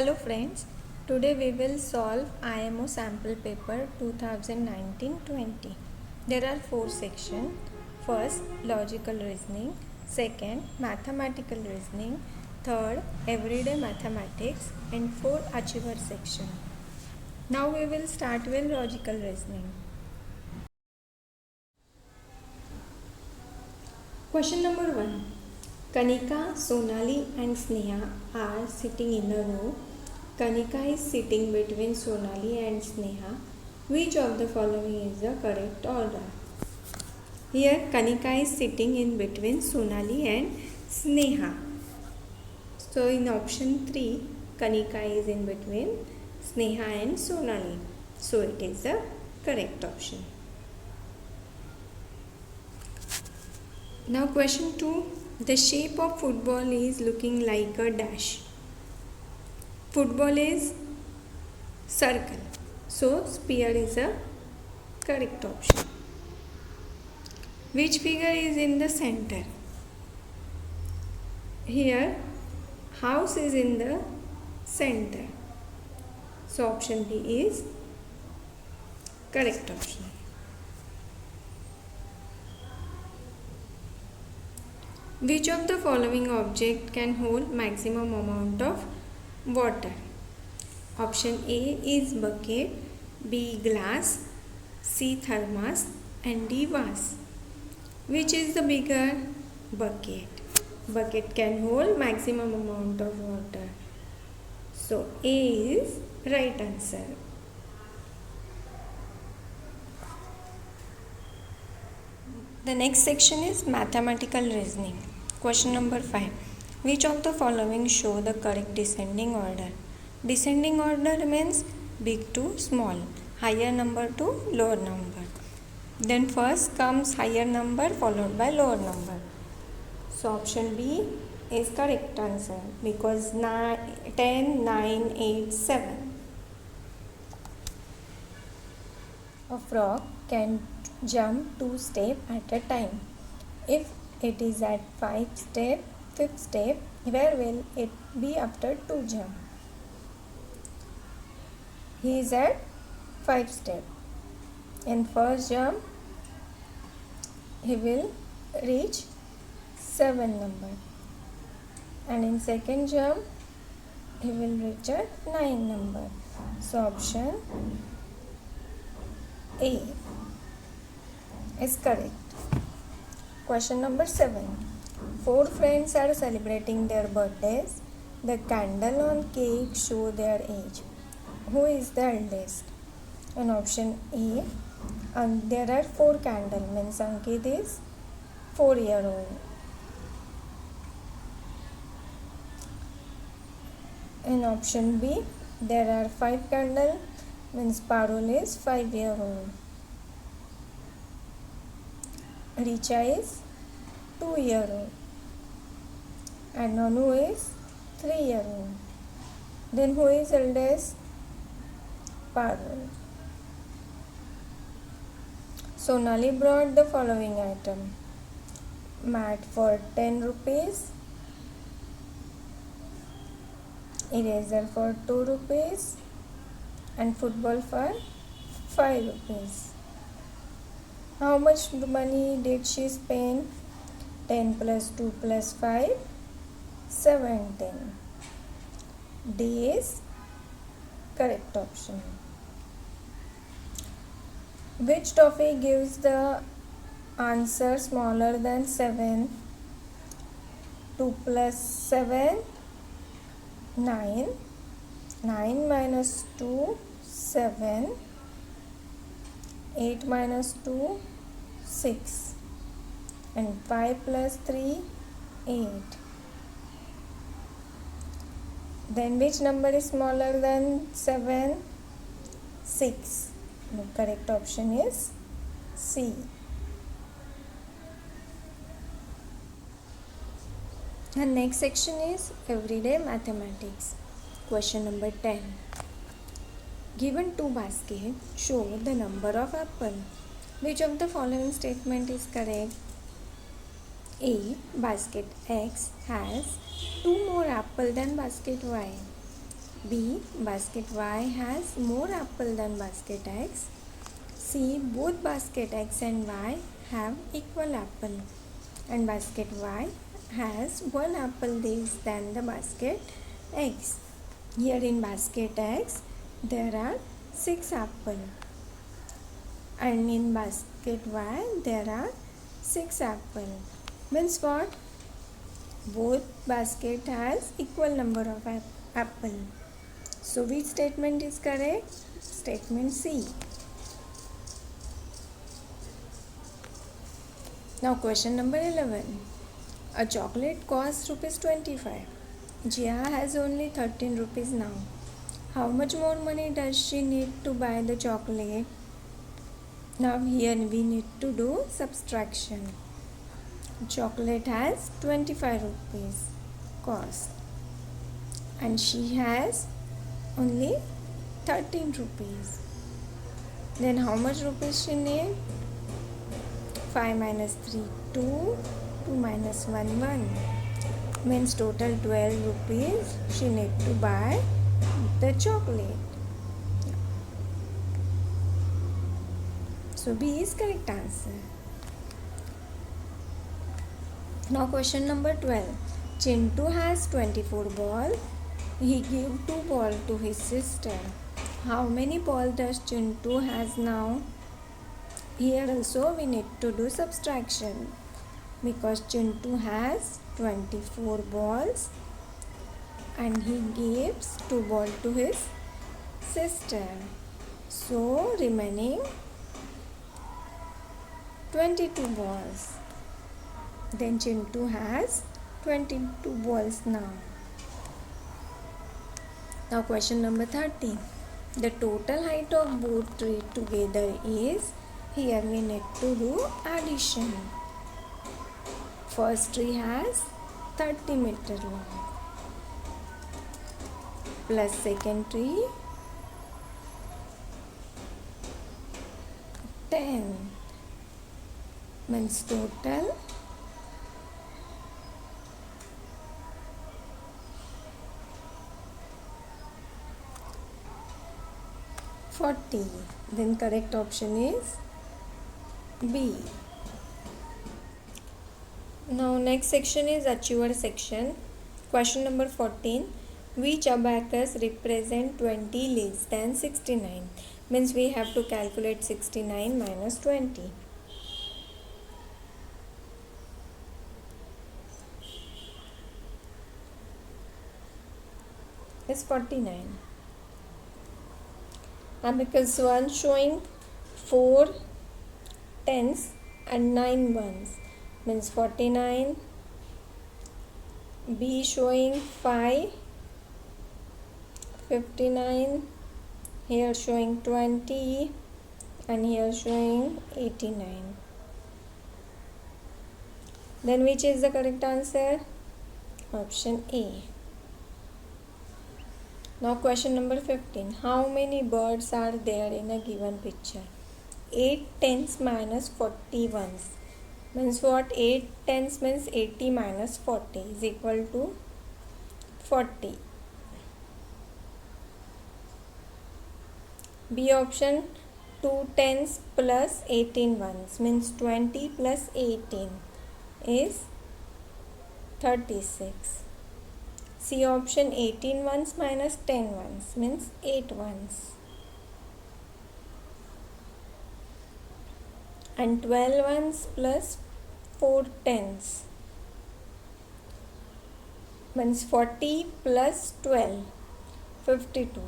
Hello friends, today we will solve IMO sample paper 2019-20. There are 4 sections. First, logical reasoning. Second, mathematical reasoning. Third, everyday mathematics. And 4, achiever section. Now we will start with logical reasoning. Question number 1. Kanika, Sonali and Sneha are sitting in a row. Kanika is sitting between Sonali and Sneha. Which of the following is the correct order? Here Kanika is sitting in between Sonali and Sneha. So in option 3, Kanika is in between Sneha and Sonali. So it is the correct option. Now question 2. The shape of football is looking like a dash. Football is circle. So sphere is a correct option. Which figure is in the center? Here house is in the center. So option B is correct option. Which of the following object can hold maximum amount of water? Option A is bucket, B glass, C thermos and D vase. Which is the bigger? Bucket. Bucket can hold maximum amount of water. So A is right answer. The next section is mathematical reasoning. Question number 5. Which of the following show the correct descending order? Descending order means big to small, higher number to lower number. Then first comes higher number followed by lower number. So option B is correct answer because 10, 9, 8, 7. A frog can jump 2 steps at a time. If it is at 5th step, where will it be after 2 jump? He is at 5 step. In first jump, he will reach 7 number. And in second jump, he will reach at 9 number. So option A is correct. Question number 7. 4 friends are celebrating their birthdays. The candle on cake show their age. Who is the eldest? In option A, there are 4 candles, means Ankit is 4-year-old. In option B, there are 5 candles, means Parul is 5-year-old. Richa is 2-year-old. And Nanu is 3-year-old. Then who is eldest? Parul. Sonali brought the following item: mat for 10 rupees, eraser for 2 rupees and football for 5 rupees. How much money did she spend? 10 plus 2 plus 5, 17. D is correct option. Which toffee gives the answer smaller than 7? 2 plus 7, 9. 9 minus 2, 7. 8 minus 2, 6. And 5 plus 3, 8. Then which number is smaller than 7? 6. The correct option is C. The next section is everyday mathematics. Question number 10. Given 2 baskets, show the number of apples. Which of the following statement is correct? A. Basket X has 2 more apples than basket Y. B. Basket Y has more apple than basket X. C. Both basket X and Y have equal apple, and basket Y has one apple less than the basket X. Here in basket X there are 6 apples, and in basket Y there are 6 apples. Means what? Both basket has equal number of apple. So which statement is correct? Statement C. Now question number 11. A chocolate costs rupees 25. Jia has only 13 rupees now. How much more money does she need to buy the chocolate? Now here we need to do subtraction. Chocolate has 25 rupees cost, and she has only 13 rupees. Then how much rupees she need? 5 minus 3, 2. 2 minus 1, 1. Means total 12 rupees she need to buy the chocolate. So B is correct answer. Now question number 12. Chintu has 24 balls. He gave 2 balls to his sister. How many balls does Chintu has now? Here also we need to do subtraction, because Chintu has 24 balls and he gives 2 balls to his sister. So remaining 22 balls. Then Chintu has 22 balls now. Now question number 13. The total height of both trees together is, here we need to do addition. First tree has 30 meter long, plus second tree 10, means total 40. Then correct option is B. Now next section is achiever section. Question number 14. Which abacus represent 20 less than 69? Means we have to calculate 69 minus 20. Is 49. Abacus 1 showing 4 tens and 9 ones, means 49. B showing 5, 59. Here showing 20 and here showing 89. Then which is the correct answer? Option A. Now question number 15. How many birds are there in a given picture? 8 tens minus 40 ones. Means what? 8 tens means 80 minus 40 is equal to 40. B option, 2 tens plus 18 ones, means 20 plus 18 is 36. C option, 18 ones minus 10 ones, means 8 ones. And 12 ones plus 4 tens, means 40 plus 12, 52.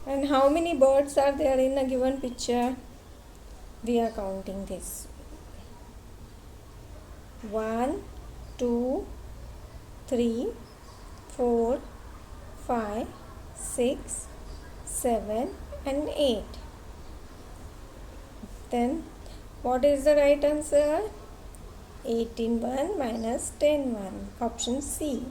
And how many birds are there in a given picture? We are counting this. 1, 2, 3, 4, 5, 6, 7 and 8. Then what is the right answer? 18 1 minus 10 1. Option C.